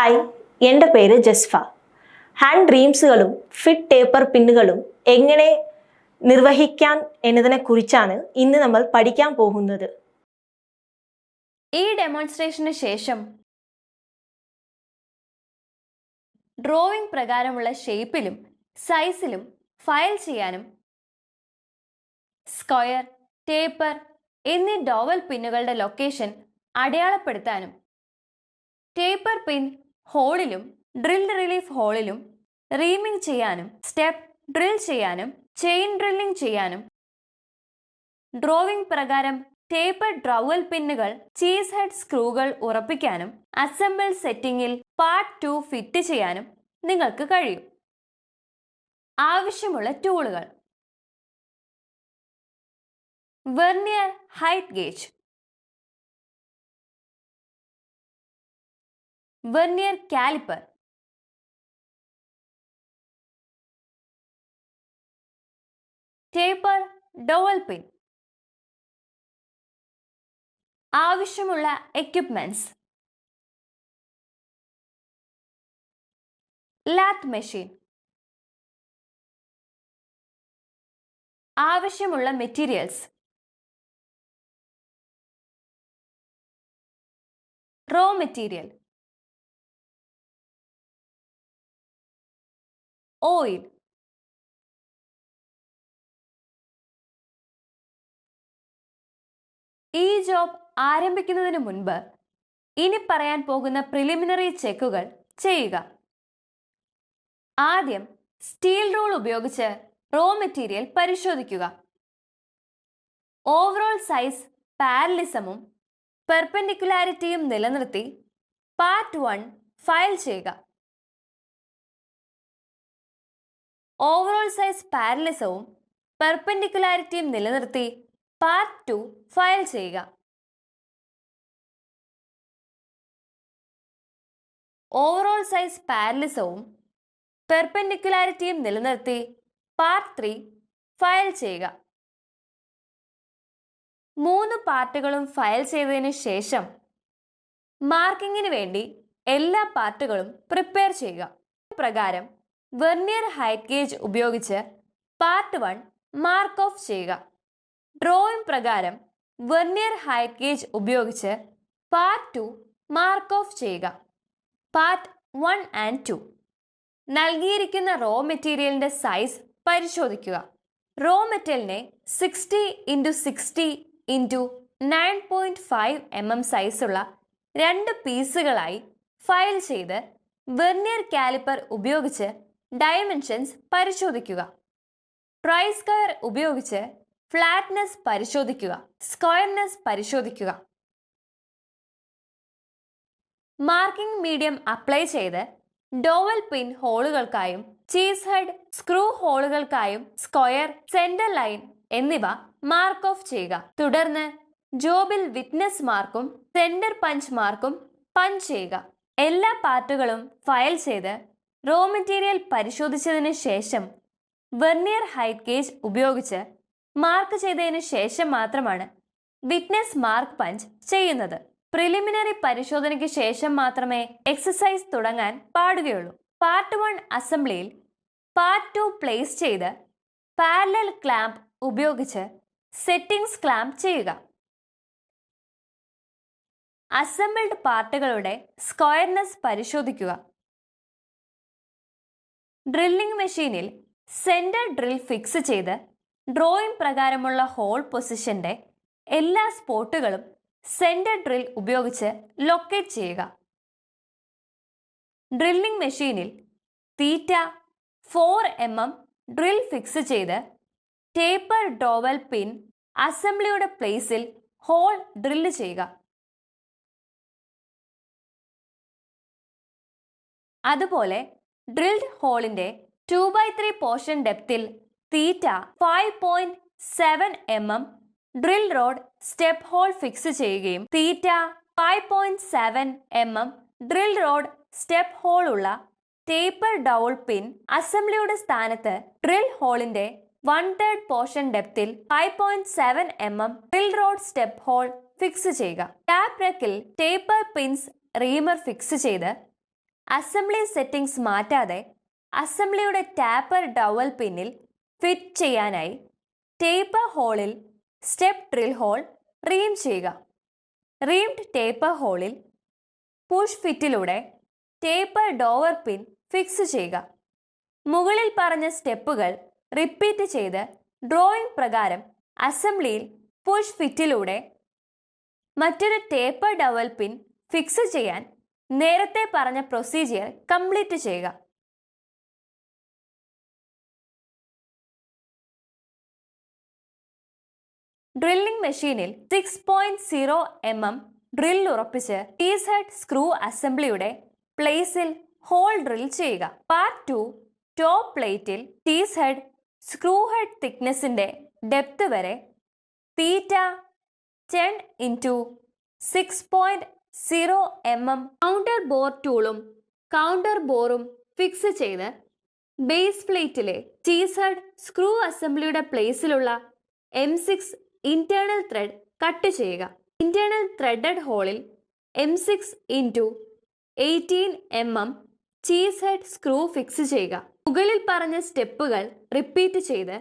Hi, എൻ്റെ പേര് ജസ്ഫ. Hand ഡ്രീംസുകളും fit taper പിന്നുകളും എങ്ങനെ നിർവഹിക്കാൻ എന്നതിനെ കുറിച്ചാണ് ഇന്ന് നമ്മൾ പഠിക്കാൻ പോകുന്നത്. ഈ ഡെമോൺസ്ട്രേഷന് ശേഷം ഡ്രോയിങ് പ്രകാരമുള്ള ഷേപ്പിലും സൈസിലും ഫയൽ ചെയ്യാനും സ്ക്വയർ, ടേപ്പർ എന്നീ ഡോവൽ പിന്നുകളുടെ ലൊക്കേഷൻ അടയാളപ്പെടുത്താനും ടേപ്പർ പിൻ ഹോളിലും ഡ്രിൽഡ് റിലീഫ് ഹോളിലും റീമിംഗ് ചെയ്യാനും സ്റ്റെപ്പ് ഡ്രിൽ ചെയ്യാനും ചെയിൻ ഡ്രില്ലിംഗ് ചെയ്യാനും ഡ്രോയിങ് പ്രകാരം ടേപ്പർ ഡ്രവൽ പിന്നുകൾ ചീസ് ഹെഡ് സ്ക്രൂകൾ ഉറപ്പിക്കാനും അസംബിൾ സെറ്റിംഗിൽ പാർട്ട് 2 ഫിറ്റ് ചെയ്യാനും നിങ്ങൾക്ക് കഴിയും. ആവശ്യമുള്ള ടൂളുകൾ: vernier height gauge, vernier calliper, taper dowel pin. ആവശ്യമുള്ള എക്യുപ്മെന്റ്സ്: ലാത്ത് മെഷീൻ. ആവശ്യമുള്ള മെറ്റീരിയൽസ്: റോ മെറ്റീരിയൽ, ഓയിൽ. ഈ ജോബ് ആരംഭിക്കുന്നതിന് മുൻപ് ഇനി പറയാൻ പോകുന്ന പ്രിലിമിനറി ചെക്കുകൾ ചെയ്യുക. ആദ്യം സ്റ്റീൽ റൂൾ ഉപയോഗിച്ച് റോ മെറ്റീരിയൽ പരിശോധിക്കുക. ഓവറോൾ സൈസ് പാരലിസമും പെർപെൻഡിക്കുലാരിറ്റിയും നിലനിർത്തി പാർട്ട് 1 ഫയൽ ചെയ്യുക. ഓവറോൾ സൈസ് പാരലിസവും പെർപെൻഡിക്കുലാരിറ്റിയും നിലനിർത്തി പാർട്ട് 2 ഫയൽ ചെയ്യുക. ഓവറോൾ സൈസ് പാരലിസവും പെർപെൻഡിക്കുലാരിറ്റിയും നിലനിർത്തി പാർട്ട് 3 ഫയൽ ചെയ്യുക. 3 പാർട്ടുകളും ഫയൽ ചെയ്തതിനു ശേഷം മാർക്കിങ്ങിന് വേണ്ടി എല്ലാ പാർട്ടുകളും പ്രിപ്പയർ ചെയ്യുക. പ്രകാരം വെർനിയർ ഹൈറ്റ് ഗേജ് ഉപയോഗിച്ച് പാർട്ട് 1 മാർക്ക് ഓഫ് ചെയ്യുക. ഡ്രോയിങ് പ്രകാരം വെർനിയർ ഹൈറ്റ് ഗേജ് ഉപയോഗിച്ച് പാർട്ട് 2 മാർക്ക് ഓഫ് ചെയ്യുക. Part 1 and 2. നൽകിയിരിക്കുന്ന റോ മെറ്റീരിയലിന്റെ സൈസ് പരിശോധിക്കുക. റോ മെറ്റലിനെ 60 x 60 x 9.5 mm സൈസുള്ള 2 പീസുകളായി ഫയൽ ചെയ്ത് വെർനിയർ കാലിപ്പർ ഉപയോഗിച്ച് ഡയമെൻഷൻസ് പരിശോധിക്കുക. ട്രൈ സ്ക്വയർ ഉപയോഗിച്ച് ഫ്ലാറ്റ്നെസ് പരിശോധിക്കുക. സ്ക്വയർനെസ് പരിശോധിക്കുക. മാർക്കിംഗ് മീഡിയം അപ്ലൈ ചെയ്ത് ഡോവൽ പിൻ ഹോളുകൾക്കായും cheese head screw ഹോളുകൾക്കായും square, centre line എന്നിവ മാർക്ക് ഓഫ് ചെയ്യുക. തുടർന്ന് ജോബിൽ വിറ്റ്നസ് മാർക്കും സെന്റർ പഞ്ച് മാർക്കും പഞ്ച് ചെയ്യുക. എല്ലാ പാർട്ടുകളും ഫയൽ ചെയ്ത് റോ മെറ്റീരിയൽ പരിശോധിച്ചതിന് ശേഷം വെർനിയർ ഹൈറ്റ് ഗേജ് ഉപയോഗിച്ച് മാർക്ക് ചെയ്തതിനു ശേഷം മാത്രമാണ് വിറ്റ്നസ് മാർക്ക് പഞ്ച് ചെയ്യുന്നത്. പ്രിലിമിനറി പരിശോധനയ്ക്ക് ശേഷം മാത്രമേ എക്സസൈസ് തുടങ്ങാൻ പാടുകയുള്ളൂ. പാർട്ട് 1 അസംബ്ലിയിൽ പാർട്ട് 2 പ്ലേസ് ചെയ്ത് പാരലൽ ക്ലാമ്പ് ഉപയോഗിച്ച് സെറ്റിംഗ്സ് ക്ലാമ്പ് ചെയ്യുക. അസംബിൾഡ് പാർട്ടുകളുടെ സ്ക്വയർനെസ് പരിശോധിക്കുക. ഡ്രില്ലിംഗ് മെഷീനിൽ സെന്റർ ഡ്രിൽ ഫിക്സ് ചെയ്ത് ഡ്രോയിങ് പ്രകാരമുള്ള ഹോൾ പൊസിഷന്റെ എല്ലാ സ്പോട്ടുകളും സെന്റർ ഡ്രിൽ ഉപയോഗിച്ച് ലൊക്കേറ്റ് ചെയ്യുക. ഡ്രില്ലിംഗ് മെഷീനിൽ തീറ്റ 4 mm ഡ്രിൽ ഫിക്സ് ചെയ്ത് ടേപ്പർ ഡോവൽ പിൻ അസംബ്ലിയുടെ പ്ലേസിൽ ഹോൾ ഡ്രില്ല് ചെയ്യുക. അതുപോലെ ഡ്രിൽഡ് ഹോളിന്റെ 2/3 പോർഷൻ ഡെപ്തിൽ theta 5.7 mm drill rod step hole fix ചെയ്യുകയും theta 5.7 mm drill rod step hole ഉള്ള ടേപ്പർ ഡൗൾ പിൻ അസംബ്ലിയുടെ സ്ഥാനത്ത് ഡ്രിൽ ഹോളിന്റെ 1/3 പോർഷൻ ഡെപ്തിൽ 5.7 mm drill rod step hole fix ചെയ്യുക. ടാപ്പ് റെക്കിൽ ടേപ്പർ പിൻസ് റീമർ ഫിക്സ് ചെയ്ത് അസംബ്ലി സെറ്റിംഗ്സ് മാറ്റാതെ അസംബ്ലിയുടെ ടാപ്പർ ഡവൽ പിന്നിൽ ഫിറ്റ് ചെയ്യാനായി ടേപ്പർ ഹോളിൽ സ്റ്റെപ്പ് ഡ്രിൽ ഹോൾ റീം ചെയ്യുക. റീംഡ് ടേപ്പർ ഹോളിൽ പുഷ് ഫിറ്റിലൂടെ ടേപ്പർ ഡോവർ പിൻ ഫിക്സ് ചെയ്യുക. മുകളിൽ പറഞ്ഞ സ്റ്റെപ്പുകൾ റിപ്പീറ്റ് ചെയ്ത് ഡ്രോയിങ് പ്രകാരം അസംബ്ലിയിൽ പുഷ് ഫിറ്റിലൂടെ മറ്റൊരു ടേപ്പർ ഡവൽ പിൻ ഫിക്സ് ചെയ്യാൻ നേരത്തെ പറഞ്ഞ പ്രൊസീജിയർ കംപ്ലീറ്റ് ചെയ്യുക. ഡ്രില്ലിംഗ് മെഷീനിൽ 6.0 mm ഡ്രിൽ ഉറപ്പിച്ച് ടീസ് ഹെഡ് സ്ക്രൂ അസംബ്ലിയുടെ പ്ലേസിൽ ഹോൾ ഡ്രിൽ ചെയ്യുക. പാർട്ട് 2 ടോപ്പ് പ്ലേറ്റിൽ ടീസ് ഹെഡ് സ്ക്രൂ ഹെഡ് തിക്നെസിന്റെ ഡെപ്ത് വരെ theta 10x6.0 mm counter bore ടൂളും കൗണ്ടർ ബോറും ഫിക്സ് ചെയ്ത് ബേസ് പ്ലേറ്റിലെ ടീസ് ഹെഡ് സ്ക്രൂ അസംബ്ലിയുടെ പ്ലേസിലുള്ള M6 ഇന്റേണൽ ത്രെഡ് കട്ട് ചെയ്യുക. ഇന്റേണൽ ത്രെഡഡ് ഹോളിൽ M6 × 18 mm cheese head screw fix ചെയ്യുക. മുകളിൽ പറഞ്ഞ സ്റ്റെപ്പുകൾ റിപ്പീറ്റ് ചെയ്ത്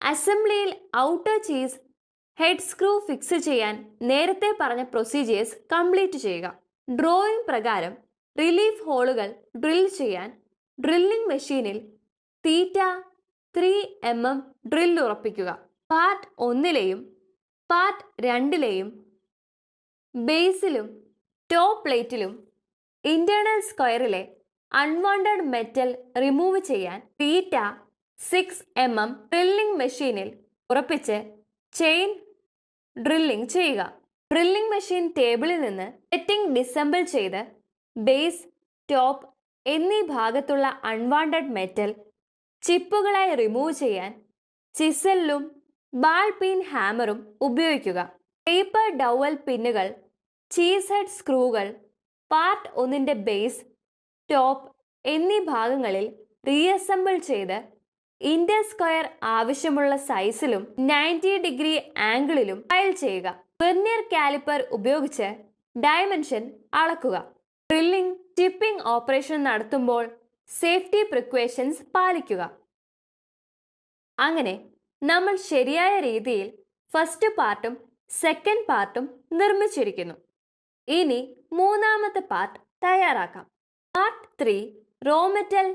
അസംബ്ലിയിൽ outer cheese head screw fix ചെയ്യാൻ നേരത്തെ പറഞ്ഞ പ്രൊസീജിയേഴ്സ് കംപ്ലീറ്റ് ചെയ്യുക. ഡ്രോയിങ് പ്രകാരം റിലീഫ് ഹോളുകൾ ഡ്രിൽ ചെയ്യാൻ ഡ്രില്ലിംഗ് മെഷീനിൽ തീറ്റ 3 mm ഡ്രിൽ ഉറപ്പിക്കുക. പാർട്ട് 1ലെയും പാർട്ട് 2ലെയും ബേസിലും ടോപ്പ് പ്ലേറ്റിലും ഇന്റേണൽ സ്ക്വയറിലെ അൺവാണ്ടഡ് മെറ്റൽ റിമൂവ് ചെയ്യാൻ തീറ്റ 6 mm ഡ്രില്ലിംഗ് മെഷീനിൽ ഉറപ്പിച്ച് ചെയിൻ ഡ്രില്ലിംഗ് ചെയ്യുക. ഡ്രില്ലിംഗ് മെഷീൻ ടേബിളിൽ നിന്ന് സെറ്റിംഗ് ഡിസംബിൾ ചെയ്ത് ബേസ്, ടോപ്പ് എന്നീ ഭാഗത്തുള്ള അൺവാണ്ടഡ് മെറ്റൽ ചിപ്പുകളായി റിമൂവ് ചെയ്യാൻ ചിസലും ബാൾ പീൻ ഹാമറും ഉപയോഗിക്കുക. ടേപ്പർ ഡവൽ പിന്നുകൾ, ചീസ് ഹെഡ് സ്ക്രൂകൾ പാർട്ട് 1ന്റെ ബേസ്, ടോപ്പ് എന്നീ ഭാഗങ്ങളിൽ റീഅസംബിൾ ചെയ്ത് ഇന്റർ സ്ക്വയർ ആവശ്യമുള്ള സൈസിലും 90 ഡിഗ്രി ആംഗിളിലും ഫയൽ ചെയ്യുക. വെർനിയർ കാലിപ്പർ ഉപയോഗിച്ച് ഡയമെൻഷൻ അളക്കുക. ഡ്രില്ലിംഗ്, ചിപ്പിംഗ് ഓപ്പറേഷൻ നടത്തുമ്പോൾ സേഫ്റ്റി പ്രിക്കോഷൻസ് പാലിക്കുക. അങ്ങനെ നമ്മൾ ശരിയായ രീതിയിൽ ഫസ്റ്റ് പാർട്ടും സെക്കൻഡ് പാർട്ടും നിർമ്മിച്ചിരിക്കുന്നു. ഇനി മൂന്നാമത്തെ പാർട്ട് തയ്യാറാക്കാം. Part 3 raw metal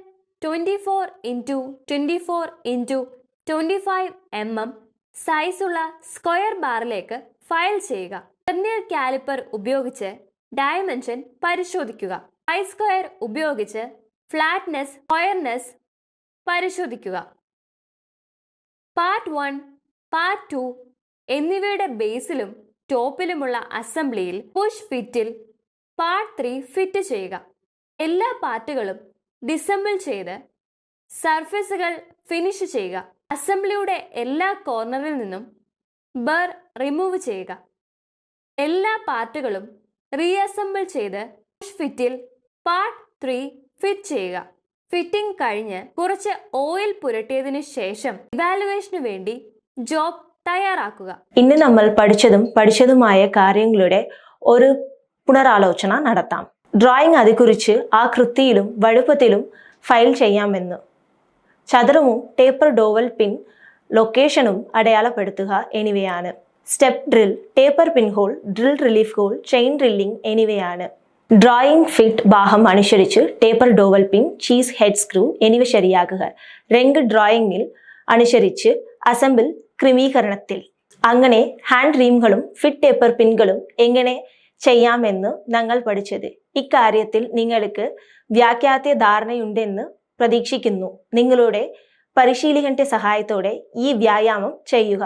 24x24x25 mm സൈസുള്ള സ്ക്വയർ ബാറിലേക്ക് ഫയൽ ചെയ്യുക. വെർനിയർ കാലിപ്പർ ഉപയോഗിച്ച് ഡയമെൻഷൻ പരിശോധിക്കുക. പൈ സ്ക്വയർ ഉപയോഗിച്ച് ഫ്ലാറ്റ്നെസ്, സ്ക്വയർനെസ് പരിശോധിക്കുക. പാർട്ട് 1, പാർട്ട് 2 എന്നിവയുടെ ബേസിലും ടോപ്പിലുമുള്ള അസംബ്ലിയിൽ പുഷ് ഫിറ്റിൽ പാർട്ട് 3 ഫിറ്റ് ചെയ്യുക. എല്ലാ പാർട്ടുകളും ഡിസംബിൾ ചെയ്ത് സർഫേസുകൾ ഫിനിഷ് ചെയ്യുക. അസംബ്ലിയുടെ എല്ലാ കോർണറിൽ നിന്നും ബർ റിമൂവ് ചെയ്യുക. എല്ലാ പാർട്ടുകളും റീഅസംബിൾ ചെയ്ത് പുഷ് ഫിറ്റിൽ പാർട്ട് 3 ഫിറ്റ് ചെയ്യുക. ഫിറ്റിംഗ് കഴിഞ്ഞ് കുറച്ച് ഓയിൽ പുരട്ടിയതിനു ശേഷം ഇവാലുവേഷന് വേണ്ടി ജോബ് തയ്യാറാക്കുക. ഇന്ന് നമ്മൾ പഠിച്ചതുമായ കാര്യങ്ങളുടെ ഒരു പുനരാലോചന നടത്താം. ഡ്രോയിങ് അതേക്കുറിച്ച് ആകൃതിയിലും വലുപ്പത്തിലും ഫയൽ ചെയ്യാമെന്ന്, ചതുരവും ടേപ്പർ ഡോവൽ പിൻ ലൊക്കേഷനും അടയാളപ്പെടുത്തുക എന്നിവയാണ്. Step drill, taper pin hole, drill relief hole, chain drilling എന്നിവയാണ്. ഡ്രോയിങ് ഫിറ്റ് ഭാഗം അനുസരിച്ച് taper dowel pin, cheese head screw എന്നിവ ശരിയാക്കുക. രംഗ് ഡ്രോയിങ്ങിൽ അനുസരിച്ച് അസംബിൾ ക്രമീകരണത്തിൽ. അങ്ങനെ ഹാൻഡ് റീമുകളും ഫിറ്റ് ടേപ്പർ പിന്നുകളും എങ്ങനെ ചെയ്യാമെന്ന് ഞങ്ങൾ പഠിച്ചത്. ഇക്കാര്യത്തിൽ നിങ്ങൾക്ക് വ്യാഖ്യാത ധാരണയുണ്ടെന്ന് പ്രതീക്ഷിക്കുന്നു. നിങ്ങളുടെ പരിശീലകന്റെ സഹായത്തോടെ ഈ വ്യായാമം ചെയ്യുക.